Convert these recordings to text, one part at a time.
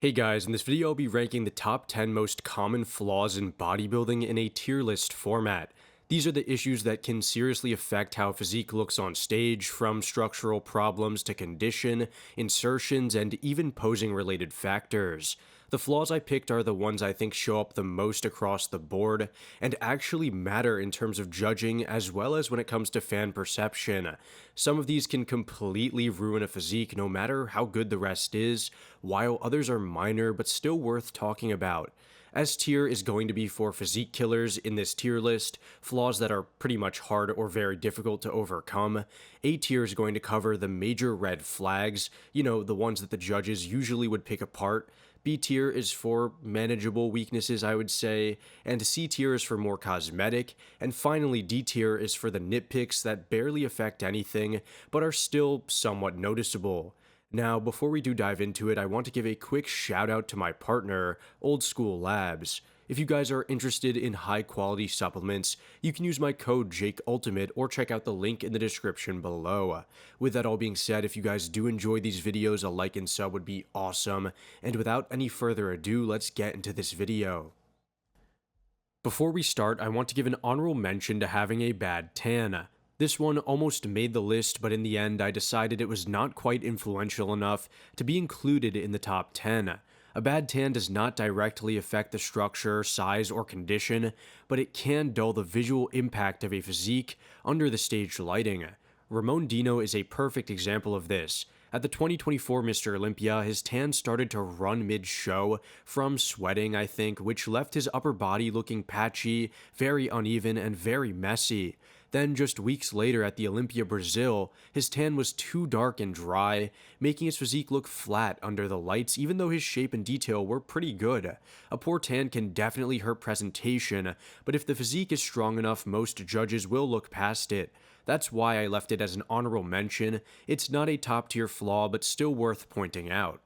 Hey guys, in this video I'll be ranking the top 10 most common flaws in bodybuilding in a tier list format. These are the issues that can seriously affect how physique looks on stage, from structural problems to condition, insertions, and even posing related factors. The flaws I picked are the ones I think show up the most across the board and actually matter in terms of judging as well as when it comes to fan perception. Some of these can completely ruin a physique no matter how good the rest is, while others are minor but still worth talking about. S tier is going to be for physique killers in this tier list, flaws that are pretty much hard or very difficult to overcome. A tier is going to cover the major red flags, the ones that the judges usually would pick apart. B tier is for manageable weaknesses, I would say, and C tier is for more cosmetic, and finally D tier is for the nitpicks that barely affect anything, but are still somewhat noticeable. Now, before we do dive into it, I want to give a quick shout out to my partner, Old School Labs. If you guys are interested in high quality supplements, you can use my code JakeUltimate or check out the link in the description below. With that all being said, if you guys do enjoy these videos, a like and sub would be awesome. And without any further ado, let's get into this video. Before we start, I want to give an honorable mention to having a bad tan. This one almost made the list, but in the end I decided it was not quite influential enough to be included in the top 10. A bad tan does not directly affect the structure, size, or condition, but it can dull the visual impact of a physique under the stage lighting. Ramon Dino is a perfect example of this. At the 2024 Mr. Olympia, his tan started to run mid-show from sweating, I think, which left his upper body looking patchy, very uneven, and very messy. Then, just weeks later at the Olympia Brazil, his tan was too dark and dry, making his physique look flat under the lights even though his shape and detail were pretty good. A poor tan can definitely hurt presentation, but if the physique is strong enough, most judges will look past it. That's why I left it as an honorable mention. It's not a top tier flaw, but still worth pointing out.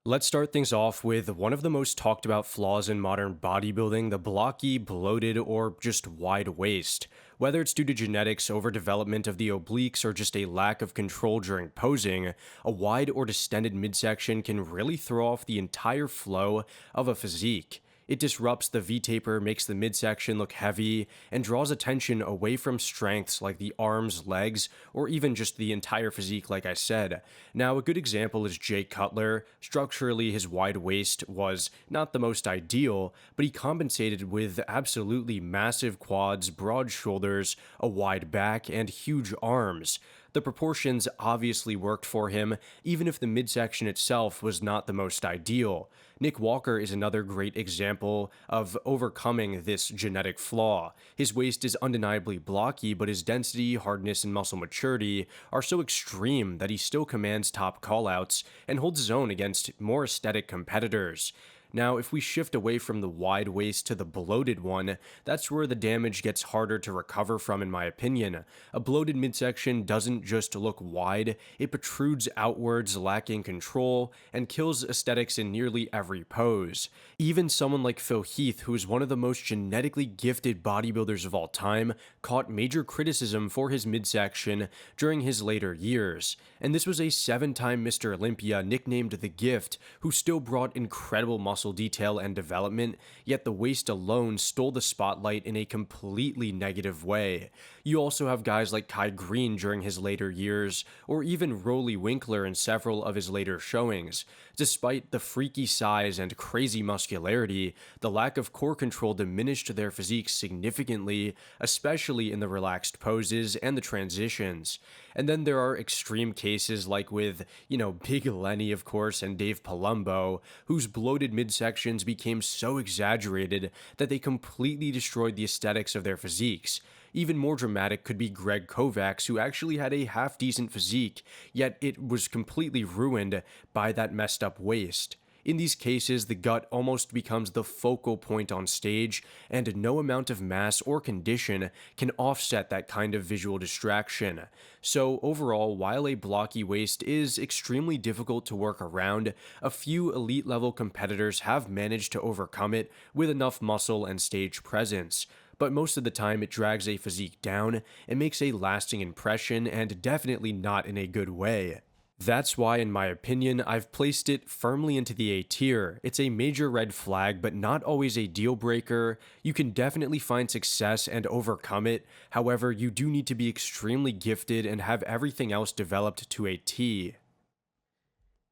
Let's start things off with one of the most talked about flaws in modern bodybuilding, the blocky, bloated, or just wide waist. Whether it's due to genetics, overdevelopment of the obliques, or just a lack of control during posing, a wide or distended midsection can really throw off the entire flow of a physique. It disrupts the V-taper, makes the midsection look heavy, and draws attention away from strengths like the arms, legs, or even just the entire physique like I said. Now, a good example is Jay Cutler. Structurally, his wide waist was not the most ideal, but he compensated with absolutely massive quads, broad shoulders, a wide back, and huge arms. The proportions obviously worked for him, even if the midsection itself was not the most ideal. Nick Walker is another great example of overcoming this genetic flaw. His waist is undeniably blocky, but his density, hardness, and muscle maturity are so extreme that he still commands top callouts and holds his own against more aesthetic competitors. Now, if we shift away from the wide waist to the bloated one, that's where the damage gets harder to recover from, in my opinion. A bloated midsection doesn't just look wide, it protrudes outwards, lacking control, and kills aesthetics in nearly every pose. Even someone like Phil Heath, who is one of the most genetically gifted bodybuilders of all time, caught major criticism for his midsection during his later years. And this was a 7-time Mr. Olympia, nicknamed The Gift, who still brought incredible muscle detail and development, yet the waist alone stole the spotlight in a completely negative way. You also have guys like Kai Green during his later years, or even Roly Winkler in several of his later showings. Despite the freaky size and crazy muscularity, the lack of core control diminished their physiques significantly, especially in the relaxed poses and the transitions. And then there are extreme cases like with, Big Lenny, of course, and Dave Palumbo, whose bloated midsections became so exaggerated that they completely destroyed the aesthetics of their physiques. Even more dramatic could be Greg Kovacs, who actually had a half-decent physique, yet it was completely ruined by that messed up waist. In these cases, the gut almost becomes the focal point on stage, and no amount of mass or condition can offset that kind of visual distraction. So overall, while a blocky waist is extremely difficult to work around, a few elite-level competitors have managed to overcome it with enough muscle and stage presence. But most of the time it drags a physique down and makes a lasting impression, and definitely not in a good way. That's why, in my opinion, I've placed it firmly into the A tier. It's a major red flag, but not always a deal breaker. You can definitely find success and overcome it. However, you do need to be extremely gifted and have everything else developed to a T.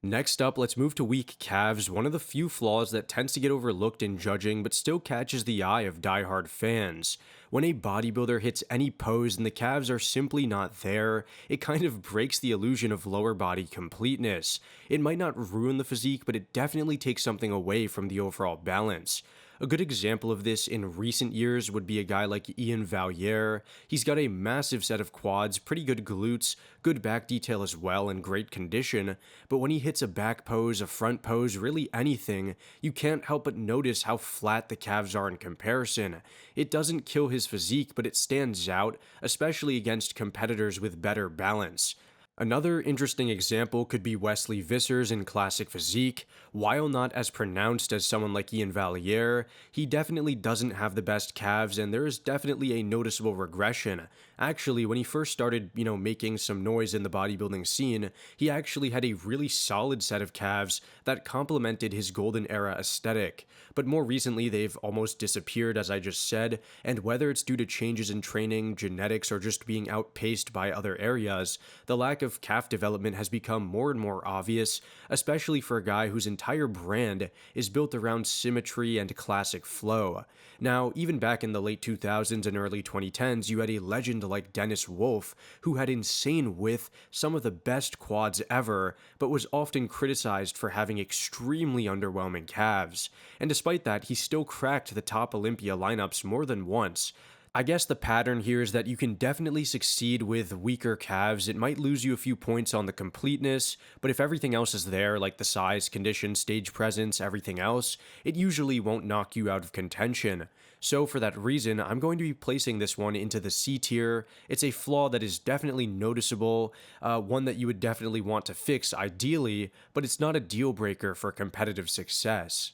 Next up, let's move to weak calves, one of the few flaws that tends to get overlooked in judging but still catches the eye of diehard fans. When a bodybuilder hits any pose and the calves are simply not there, it kind of breaks the illusion of lower body completeness. It might not ruin the physique, but it definitely takes something away from the overall balance. A good example of this in recent years would be a guy like Ian Valliere. He's got a massive set of quads, pretty good glutes, good back detail as well, and great condition, but when he hits a back pose, a front pose, really anything, you can't help but notice how flat the calves are in comparison. It doesn't kill his physique, but it stands out, especially against competitors with better balance. Another interesting example could be Wesley Vissers in classic physique. While not as pronounced as someone like Ian Valliere, he definitely doesn't have the best calves, and there is definitely a noticeable regression. Actually, when he first started, making some noise in the bodybuilding scene, he actually had a really solid set of calves that complemented his golden era aesthetic. But more recently, they've almost disappeared, as I just said, and whether it's due to changes in training, genetics, or just being outpaced by other areas, the lack of calf development has become more and more obvious, especially for a guy whose entire brand is built around symmetry and classic flow. Now, even back in the late 2000s and early 2010s, you had a legend like Dennis Wolf, who had insane width, some of the best quads ever, but was often criticized for having extremely underwhelming calves. And despite that, he still cracked the top Olympia lineups more than once. I guess the pattern here is that you can definitely succeed with weaker calves. It might lose you a few points on the completeness, but if everything else is there, like the size, condition, stage presence, everything else, it usually won't knock you out of contention. So for that reason, I'm going to be placing this one into the C tier. It's a flaw that is definitely noticeable, one that you would definitely want to fix ideally, but it's not a deal breaker for competitive success.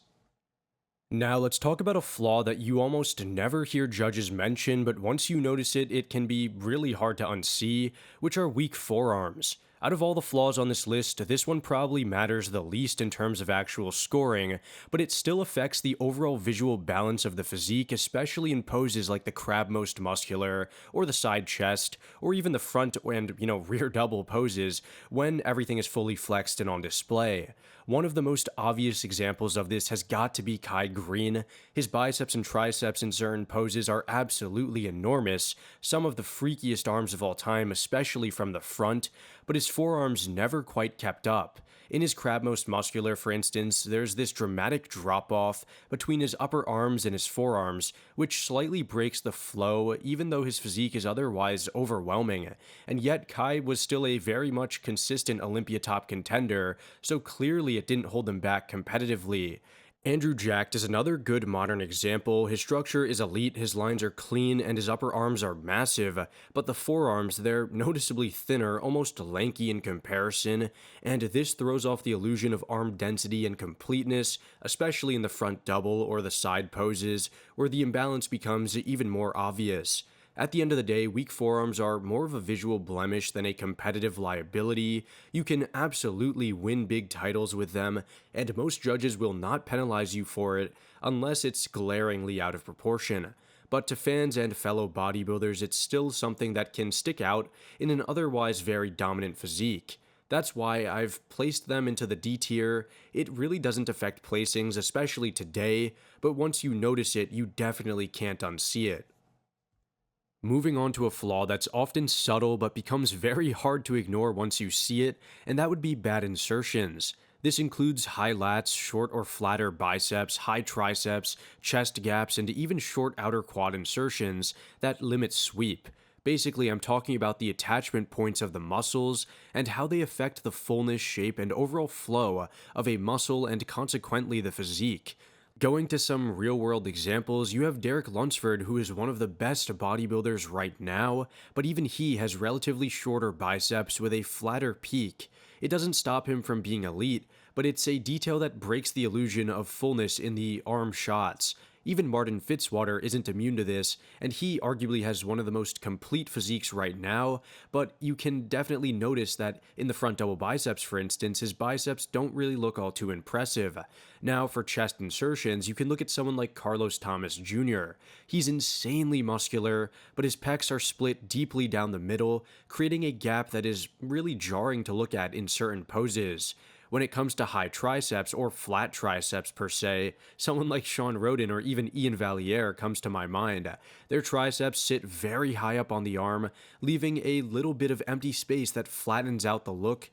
Now, let's talk about a flaw that you almost never hear judges mention, but once you notice it, it can be really hard to unsee, which are weak forearms. Out of all the flaws on this list, this one probably matters the least in terms of actual scoring, but it still affects the overall visual balance of the physique, especially in poses like the crab most muscular, or the side chest, or even the front and, rear double poses, when everything is fully flexed and on display. One of the most obvious examples of this has got to be Kai Green. His biceps and triceps in certain poses are absolutely enormous, some of the freakiest arms of all time, especially from the front, but his forearms never quite kept up. In his crab most muscular, for instance, there's this dramatic drop-off between his upper arms and his forearms, which slightly breaks the flow, even though his physique is otherwise overwhelming. And yet Kai was still a very much consistent Olympia top contender, so clearly it didn't hold him back competitively. Andrew Jacked is another good modern example. His structure is elite, his lines are clean, and his upper arms are massive, but the forearms, they're noticeably thinner, almost lanky in comparison, and this throws off the illusion of arm density and completeness, especially in the front double or the side poses, where the imbalance becomes even more obvious. At the end of the day, weak forearms are more of a visual blemish than a competitive liability. You can absolutely win big titles with them, and most judges will not penalize you for it unless it's glaringly out of proportion. But to fans and fellow bodybuilders, it's still something that can stick out in an otherwise very dominant physique. That's why I've placed them into the D tier. It really doesn't affect placings, especially today, but once you notice it, you definitely can't unsee it. Moving on to a flaw that's often subtle but becomes very hard to ignore once you see it, and that would be bad insertions. This includes high lats, short or flatter biceps, high triceps, chest gaps, and even short outer quad insertions that limit sweep. Basically, I'm talking about the attachment points of the muscles and how they affect the fullness, shape, and overall flow of a muscle and consequently the physique. Going to some real-world examples, you have Derek Lunsford, who is one of the best bodybuilders right now, but even he has relatively shorter biceps with a flatter peak. It doesn't stop him from being elite, but it's a detail that breaks the illusion of fullness in the arm shots. Even Martin Fitzwater isn't immune to this, and he arguably has one of the most complete physiques right now, but you can definitely notice that in the front double biceps, for instance, his biceps don't really look all too impressive. Now, for chest insertions, you can look at someone like Carlos Thomas Jr. He's insanely muscular, but his pecs are split deeply down the middle, creating a gap that is really jarring to look at in certain poses. When it comes to high triceps, or flat triceps per se, someone like Sean Roden or even Ian Valliere comes to my mind. Their triceps sit very high up on the arm, leaving a little bit of empty space that flattens out the look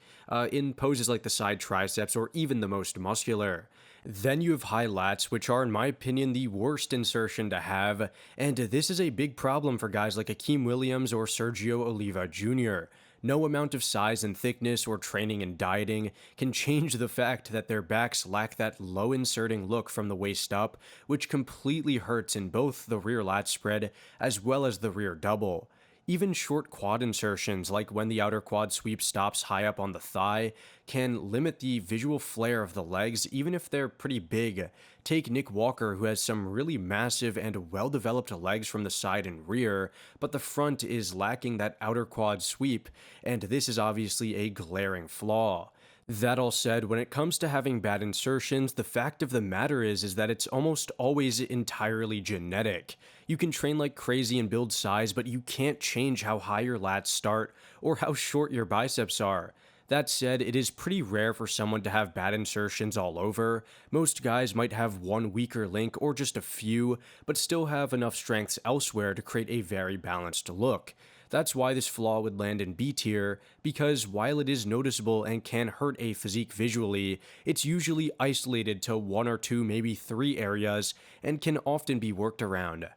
in poses like the side triceps or even the most muscular. Then you have high lats, which are, in my opinion, the worst insertion to have, and this is a big problem for guys like Akeem Williams or Sergio Oliva Jr. No amount of size and thickness or training and dieting can change the fact that their backs lack that low inserting look from the waist up, which completely hurts in both the rear lat spread as well as the rear double. Even short quad insertions, like when the outer quad sweep stops high up on the thigh, can limit the visual flare of the legs even if they're pretty big. Take Nick Walker, who has some really massive and well-developed legs from the side and rear, but the front is lacking that outer quad sweep, and this is obviously a glaring flaw. That all said, when it comes to having bad insertions, the fact of the matter is that it's almost always entirely genetic. You can train like crazy and build size, but you can't change how high your lats start or how short your biceps are. That said, it is pretty rare for someone to have bad insertions all over. Most guys might have one weaker link or just a few, but still have enough strengths elsewhere to create a very balanced look. That's why this flaw would land in B tier, because while it is noticeable and can hurt a physique visually, it's usually isolated to one or two, maybe three areas, and can often be worked around.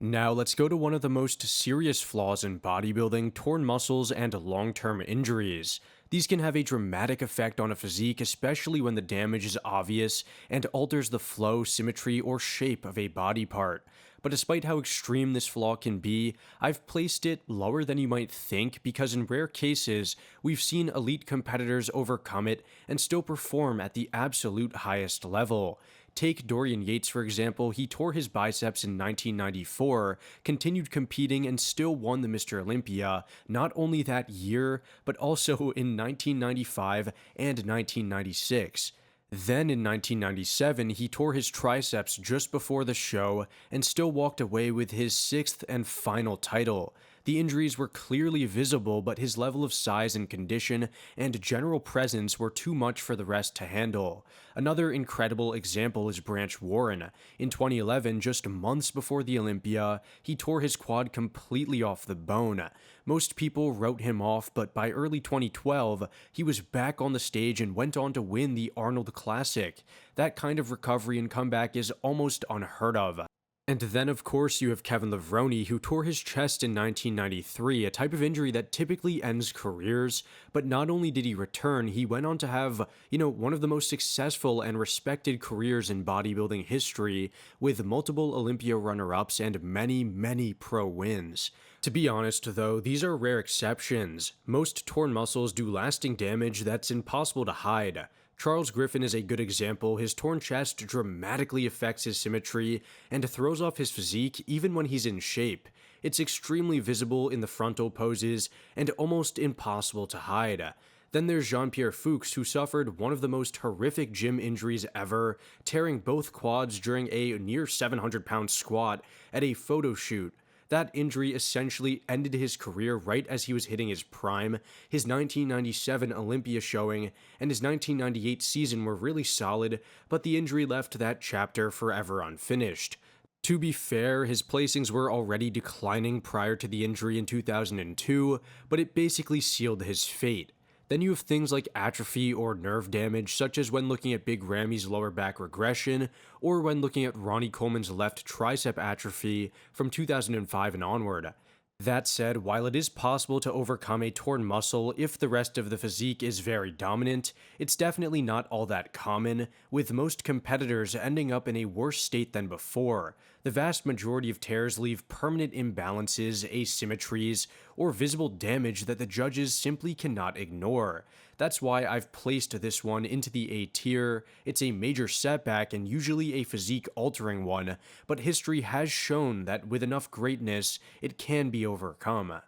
Now let's go to one of the most serious flaws in bodybuilding: torn muscles and long-term injuries. These can have a dramatic effect on a physique, especially when the damage is obvious and alters the flow, symmetry, or shape of a body part. But despite how extreme this flaw can be, I've placed it lower than you might think because in rare cases, we've seen elite competitors overcome it and still perform at the absolute highest level. Take Dorian Yates, for example. He tore his biceps in 1994, continued competing, and still won the Mr. Olympia, not only that year, but also in 1995 and 1996. Then in 1997, he tore his triceps just before the show and still walked away with his sixth and final title. The injuries were clearly visible, but his level of size and condition and general presence were too much for the rest to handle. Another incredible example is Branch Warren. In 2011, just months before the Olympia, he tore his quad completely off the bone. Most people wrote him off, but by early 2012, he was back on the stage and went on to win the Arnold Classic. That kind of recovery and comeback is almost unheard of. And then, of course, you have Kevin Levrone, who tore his chest in 1993, a type of injury that typically ends careers. But not only did he return, he went on to have, one of the most successful and respected careers in bodybuilding history, with multiple Olympia runner-ups and many, many pro wins. To be honest, though, these are rare exceptions. Most torn muscles do lasting damage that's impossible to hide. Charles Griffin is a good example. His torn chest dramatically affects his symmetry and throws off his physique even when he's in shape. It's extremely visible in the frontal poses and almost impossible to hide. Then there's Jean-Pierre Fuchs, who suffered one of the most horrific gym injuries ever, tearing both quads during a near 700-pound squat at a photo shoot. That injury essentially ended his career right as he was hitting his prime. His 1997 Olympia showing and his 1998 season were really solid, but the injury left that chapter forever unfinished. To be fair, his placings were already declining prior to the injury in 2002, but it basically sealed his fate. Then you have things like atrophy or nerve damage, such as when looking at Big Ramy's lower back regression, or when looking at Ronnie Coleman's left tricep atrophy from 2005 and onward. That said, while it is possible to overcome a torn muscle if the rest of the physique is very dominant, it's definitely not all that common, with most competitors ending up in a worse state than before. The vast majority of tears leave permanent imbalances, asymmetries, or visible damage that the judges simply cannot ignore. That's why I've placed this one into the A tier. It's a major setback and usually a physique altering one, but history has shown that with enough greatness, it can be overcome.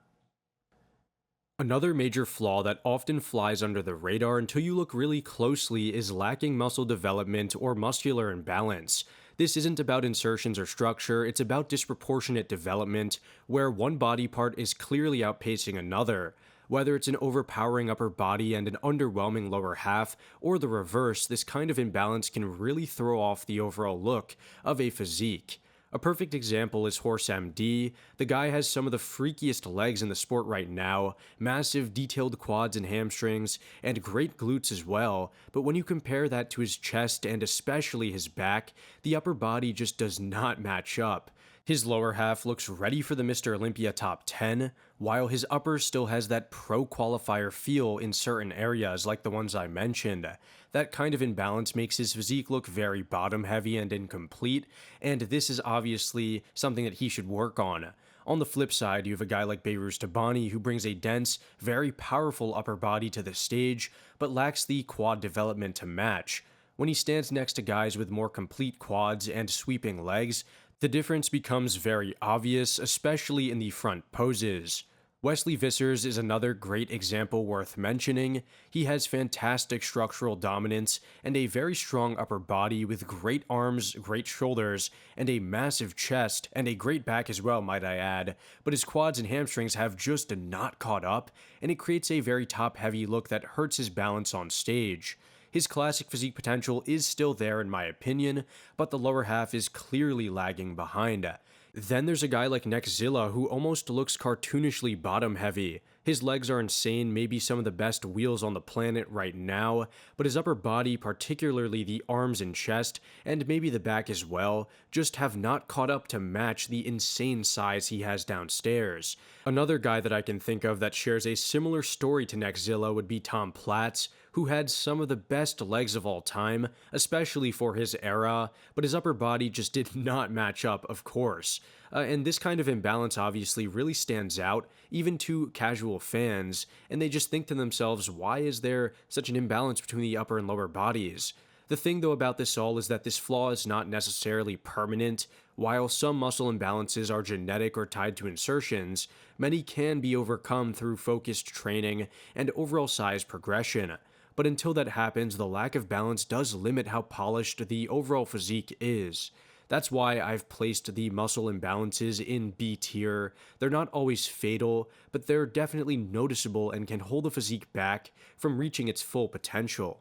Another major flaw that often flies under the radar until you look really closely is lacking muscle development or muscular imbalance. This isn't about insertions or structure, it's about disproportionate development, where one body part is clearly outpacing another. Whether it's an overpowering upper body and an underwhelming lower half, or the reverse, this kind of imbalance can really throw off the overall look of a physique. A perfect example is Horse MD. The guy has some of the freakiest legs in the sport right now, massive detailed quads and hamstrings, and great glutes as well, but when you compare that to his chest and especially his back, the upper body just does not match up. His lower half looks ready for the Mr. Olympia top 10, while his upper still has that pro qualifier feel in certain areas like the ones I mentioned. That kind of imbalance makes his physique look very bottom heavy and incomplete, and this is obviously something that he should work on. On the flip side, you have a guy like Behruz Tabani who brings a dense, very powerful upper body to the stage, but lacks the quad development to match. When he stands next to guys with more complete quads and sweeping legs, the difference becomes very obvious, especially in the front poses. Wesley Vissers is another great example worth mentioning. He has fantastic structural dominance and a very strong upper body with great arms, great shoulders, and a massive chest, and a great back as well, might I add, but his quads and hamstrings have just not caught up, and it creates a very top-heavy look that hurts his balance on stage. His classic physique potential is still there in my opinion, but the lower half is clearly lagging behind. Then there's a guy like Nexzilla who almost looks cartoonishly bottom heavy. His legs are insane, maybe some of the best wheels on the planet right now, but his upper body, particularly the arms and chest, and maybe the back as well, just have not caught up to match the insane size he has downstairs. Another guy that I can think of that shares a similar story to Nexzilla would be Tom Platz, who had some of the best legs of all time, especially for his era, but his upper body just did not match up, of course. And this kind of imbalance obviously really stands out, even to casual fans, and they just think to themselves, why is there such an imbalance between the upper and lower bodies? The thing though about this all is that this flaw is not necessarily permanent. While some muscle imbalances are genetic or tied to insertions, many can be overcome through focused training and overall size progression. But until that happens, the lack of balance does limit how polished the overall physique is. That's why I've placed the muscle imbalances in B tier. They're not always fatal, but they're definitely noticeable and can hold the physique back from reaching its full potential.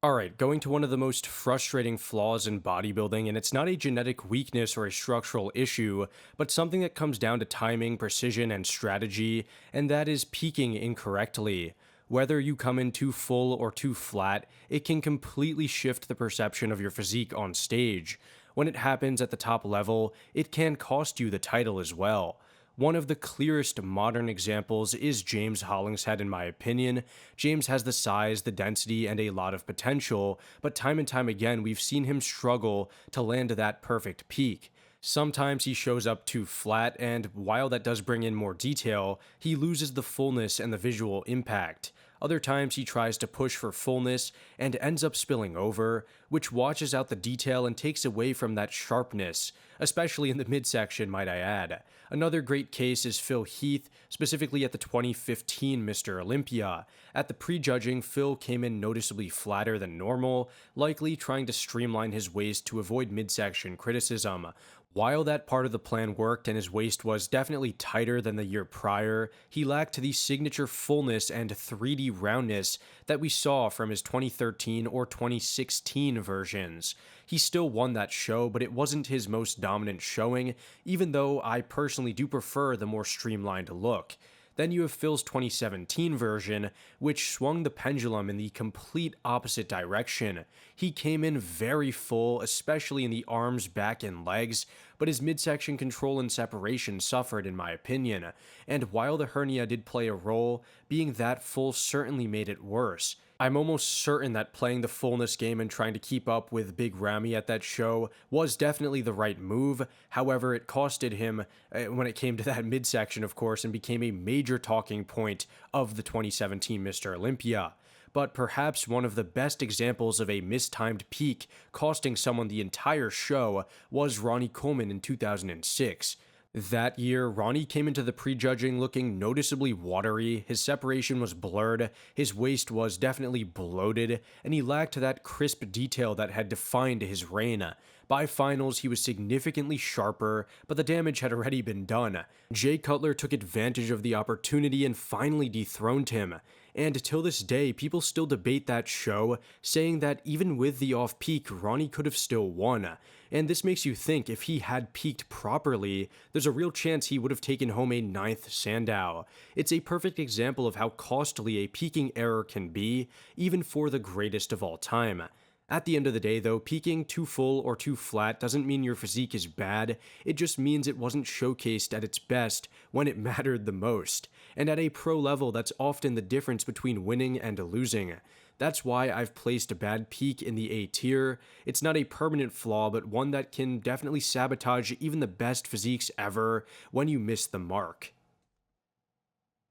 Alright, going to one of the most frustrating flaws in bodybuilding, and it's not a genetic weakness or a structural issue, but something that comes down to timing, precision, and strategy, and that is peaking incorrectly. Whether you come in too full or too flat, it can completely shift the perception of your physique on stage. When it happens at the top level, it can cost you the title as well. One of the clearest modern examples is James Hollingshead in my opinion. James has the size, the density, and a lot of potential, but time and time again we've seen him struggle to land that perfect peak. Sometimes he shows up too flat, and while that does bring in more detail, he loses the fullness and the visual impact. Other times he tries to push for fullness and ends up spilling over, which washes out the detail and takes away from that sharpness, especially in the midsection, might I add. Another great case is Phil Heath, specifically at the 2015 Mr. Olympia. At the prejudging, Phil came in noticeably flatter than normal, likely trying to streamline his waist to avoid midsection criticism. While that part of the plan worked and his waist was definitely tighter than the year prior, he lacked the signature fullness and 3D roundness that we saw from his 2013 or 2016 versions. He still won that show, but it wasn't his most dominant showing, even though I personally do prefer the more streamlined look. Then you have Phil's 2017 version, which swung the pendulum in the complete opposite direction. He came in very full, especially in the arms, back, and legs, but his midsection control and separation suffered in my opinion, and while the hernia did play a role, being that full certainly made it worse. I'm almost certain that playing the fullness game and trying to keep up with Big Ramy at that show was definitely the right move. However, it costed him when it came to that midsection, of course, and became a major talking point of the 2017 Mr. Olympia. But perhaps one of the best examples of a mistimed peak costing someone the entire show was Ronnie Coleman in 2006. That year, Ronnie came into the prejudging looking noticeably watery, his separation was blurred, his waist was definitely bloated, and he lacked that crisp detail that had defined his reign. By finals, he was significantly sharper, but the damage had already been done. Jay Cutler took advantage of the opportunity and finally dethroned him. And till this day, people still debate that show, saying that even with the off-peak, Ronnie could have still won. And this makes you think if he had peaked properly, there's a real chance he would have taken home a 9th Sandow. It's a perfect example of how costly a peaking error can be, even for the greatest of all time. At the end of the day, though, peaking too full or too flat doesn't mean your physique is bad, it just means it wasn't showcased at its best when it mattered the most. And at a pro level, that's often the difference between winning and losing. That's why I've placed a bad peak in the A tier. It's not a permanent flaw, but one that can definitely sabotage even the best physiques ever when you miss the mark.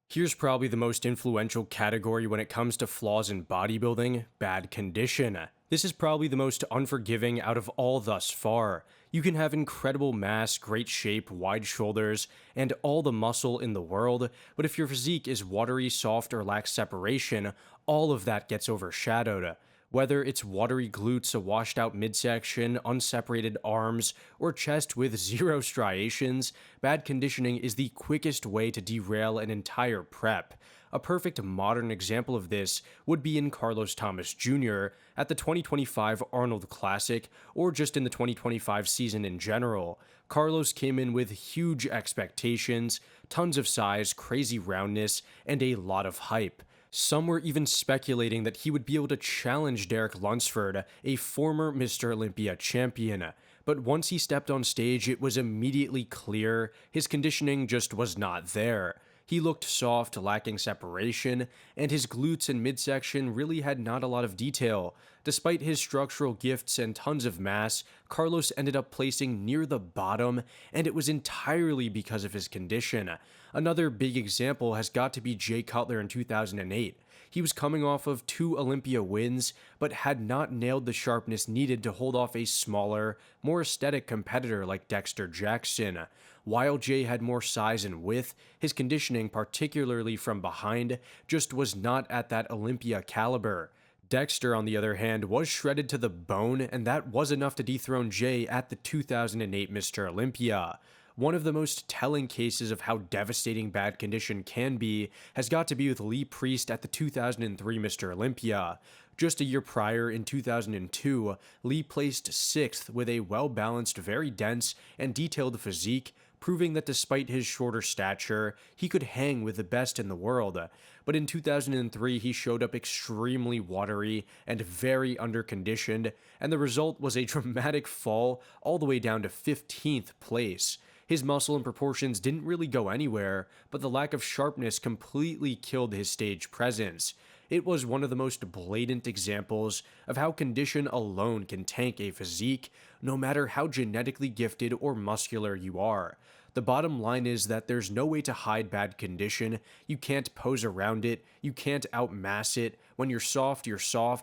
Here's probably the most influential category when it comes to flaws in bodybuilding: bad condition. This is probably the most unforgiving out of all thus far. You can have incredible mass, great shape, wide shoulders, and all the muscle in the world, but if your physique is watery, soft, or lacks separation, all of that gets overshadowed. Whether it's watery glutes, a washed out midsection, unseparated arms, or chest with zero striations, bad conditioning is the quickest way to derail an entire prep. A perfect modern example of this would be in Carlos Thomas Jr. at the 2025 Arnold Classic, or just in the 2025 season in general. Carlos came in with huge expectations, tons of size, crazy roundness, and a lot of hype. Some were even speculating that he would be able to challenge Derek Lunsford, a former Mr. Olympia champion. But once he stepped on stage, it was immediately clear his conditioning just was not there. He looked soft, lacking separation, and his glutes and midsection really had not a lot of detail. Despite his structural gifts and tons of mass, Carlos ended up placing near the bottom, and it was entirely because of his condition. Another big example has got to be Jay Cutler in 2008. He was coming off of 2 Olympia wins, but had not nailed the sharpness needed to hold off a smaller, more aesthetic competitor like Dexter Jackson. While Jay had more size and width, his conditioning, particularly from behind, just was not at that Olympia caliber. Dexter, on the other hand, was shredded to the bone, and that was enough to dethrone Jay at the 2008 Mr. Olympia. One of the most telling cases of how devastating bad condition can be has got to be with Lee Priest at the 2003 Mr. Olympia. Just a year prior, in 2002, Lee placed 6th with a well-balanced, very dense, and detailed physique, proving that despite his shorter stature, he could hang with the best in the world. But in 2003, he showed up extremely watery and very underconditioned, and the result was a dramatic fall all the way down to 15th place. His muscle and proportions didn't really go anywhere, but the lack of sharpness completely killed his stage presence. It was one of the most blatant examples of how condition alone can tank a physique, no matter how genetically gifted or muscular you are. The bottom line is that there's no way to hide bad condition. You can't pose around it, you can't outmass it. When you're soft,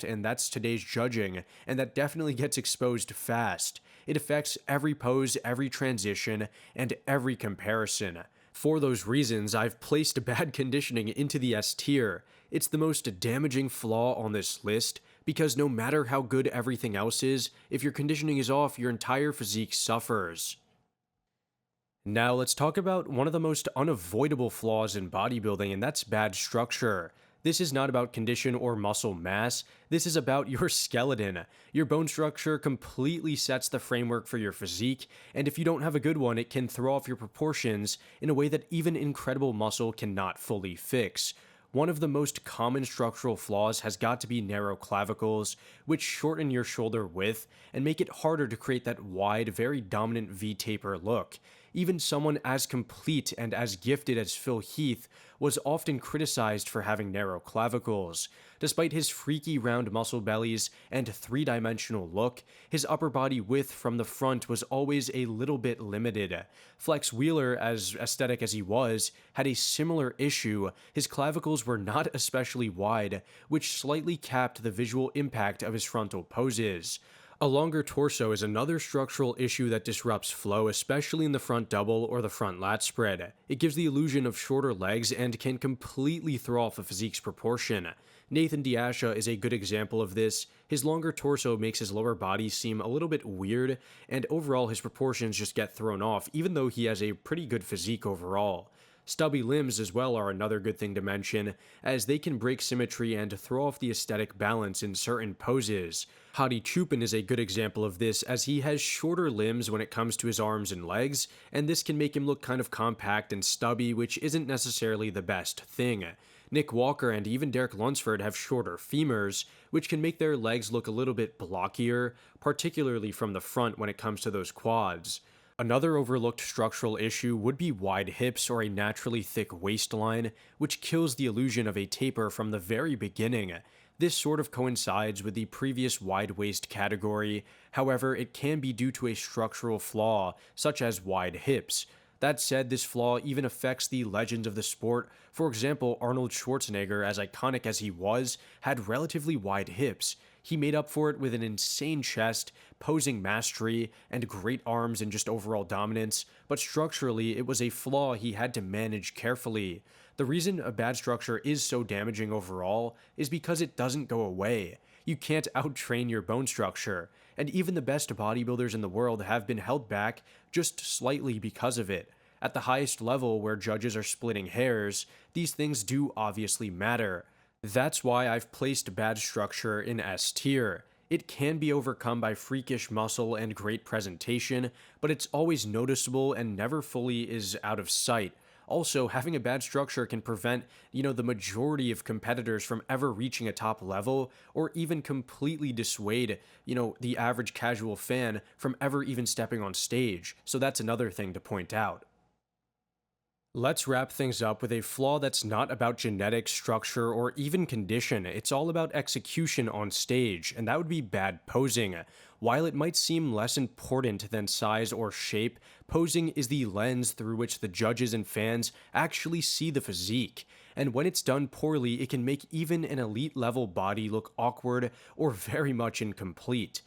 and that's today's judging, and that definitely gets exposed fast. It affects every pose, every transition, and every comparison. For those reasons, I've placed bad conditioning into the S tier. It's the most damaging flaw on this list, because no matter how good everything else is, if your conditioning is off, your entire physique suffers. Now let's talk about one of the most unavoidable flaws in bodybuilding, and that's bad structure. This is not about condition or muscle mass, this is about your skeleton. Your bone structure completely sets the framework for your physique, and if you don't have a good one, it can throw off your proportions in a way that even incredible muscle cannot fully fix. One of the most common structural flaws has got to be narrow clavicles, which shorten your shoulder width and make it harder to create that wide, very dominant V-taper look. Even someone as complete and as gifted as Phil Heath was often criticized for having narrow clavicles. Despite his freaky round muscle bellies and three-dimensional look, his upper body width from the front was always a little bit limited. Flex Wheeler, as aesthetic as he was, had a similar issue. His clavicles were not especially wide, which slightly capped the visual impact of his frontal poses. A longer torso is another structural issue that disrupts flow, especially in the front double or the front lat spread. It gives the illusion of shorter legs and can completely throw off a physique's proportion. Nathan Diasha is a good example of this. His longer torso makes his lower body seem a little bit weird, and overall his proportions just get thrown off, even though he has a pretty good physique overall. Stubby limbs as well are another good thing to mention, as they can break symmetry and throw off the aesthetic balance in certain poses. Hadi Chupin is a good example of this, as he has shorter limbs when it comes to his arms and legs, and this can make him look kind of compact and stubby, which isn't necessarily the best thing. Nick Walker and even Derek Lunsford have shorter femurs, which can make their legs look a little bit blockier, particularly from the front when it comes to those quads. Another overlooked structural issue would be wide hips or a naturally thick waistline, which kills the illusion of a taper from the very beginning. This sort of coincides with the previous wide waist category, however, it can be due to a structural flaw, such as wide hips. That said, this flaw even affects the legends of the sport. For example, Arnold Schwarzenegger, as iconic as he was, had relatively wide hips. He made up for it with an insane chest, posing mastery, and great arms and just overall dominance, but structurally it was a flaw he had to manage carefully. The reason a bad structure is so damaging overall is because it doesn't go away. You can't out-train your bone structure, and even the best bodybuilders in the world have been held back just slightly because of it. At the highest level, where judges are splitting hairs, these things do obviously matter. That's why I've placed bad structure in S tier. It can be overcome by freakish muscle and great presentation, but it's always noticeable and never fully is out of sight. Also, having a bad structure can prevent, the majority of competitors from ever reaching a top level, or even completely dissuade, the average casual fan from ever even stepping on stage. So that's another thing to point out. Let's wrap things up with a flaw that's not about genetics, structure, or even condition. It's all about execution on stage, and that would be bad posing. While it might seem less important than size or shape, posing is the lens through which the judges and fans actually see the physique. And when it's done poorly, it can make even an elite level body look awkward or very much incomplete.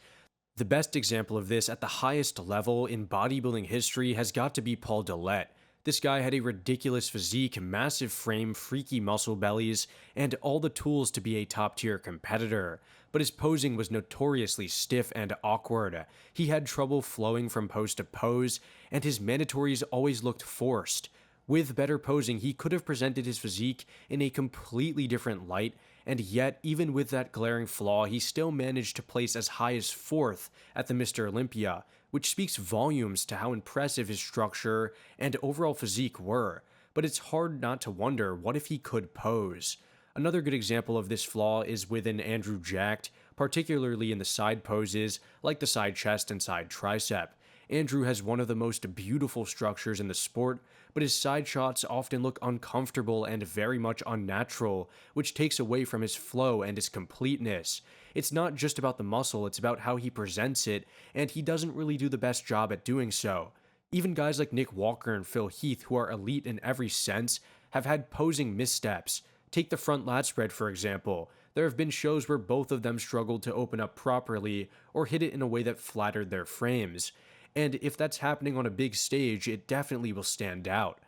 The best example of this at the highest level in bodybuilding history has got to be Paul Dillette. This guy had a ridiculous physique, massive frame, freaky muscle bellies, and all the tools to be a top-tier competitor. But his posing was notoriously stiff and awkward. He had trouble flowing from pose to pose, and his mandatories always looked forced. With better posing, he could have presented his physique in a completely different light, and yet, even with that glaring flaw, he still managed to place as high as 4th at the Mr. Olympia, which speaks volumes to how impressive his structure and overall physique were. But it's hard not to wonder, what if he could pose? Another good example of this flaw is within Andrew Jacked, particularly in the side poses, like the side chest and side tricep. Andrew has one of the most beautiful structures in the sport, but his side shots often look uncomfortable and very much unnatural, which takes away from his flow and his completeness. It's not just about the muscle, it's about how he presents it, and he doesn't really do the best job at doing so. Even guys like Nick Walker and Phil Heath, who are elite in every sense, have had posing missteps. Take the front lat spread, for example. There have been shows where both of them struggled to open up properly or hit it in a way that flattered their frames. And if that's happening on a big stage, it definitely will stand out.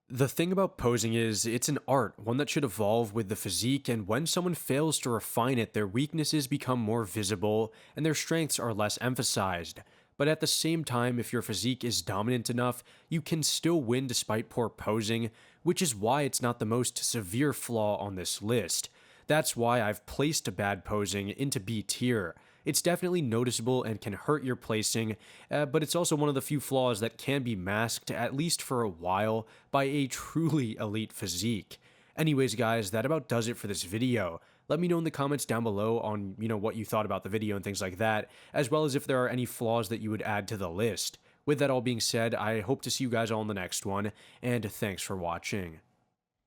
The thing about posing is, it's an art, one that should evolve with the physique, and when someone fails to refine it, their weaknesses become more visible, and their strengths are less emphasized. But at the same time, if your physique is dominant enough, you can still win despite poor posing, which is why it's not the most severe flaw on this list. That's why I've placed bad posing into B tier. It's definitely noticeable and can hurt your placing, but it's also one of the few flaws that can be masked, at least for a while, by a truly elite physique. Anyways guys, that about does it for this video. Let me know in the comments down below on, what you thought about the video and things like that, as well as if there are any flaws that you would add to the list. With that all being said, I hope to see you guys all in the next one, and thanks for watching.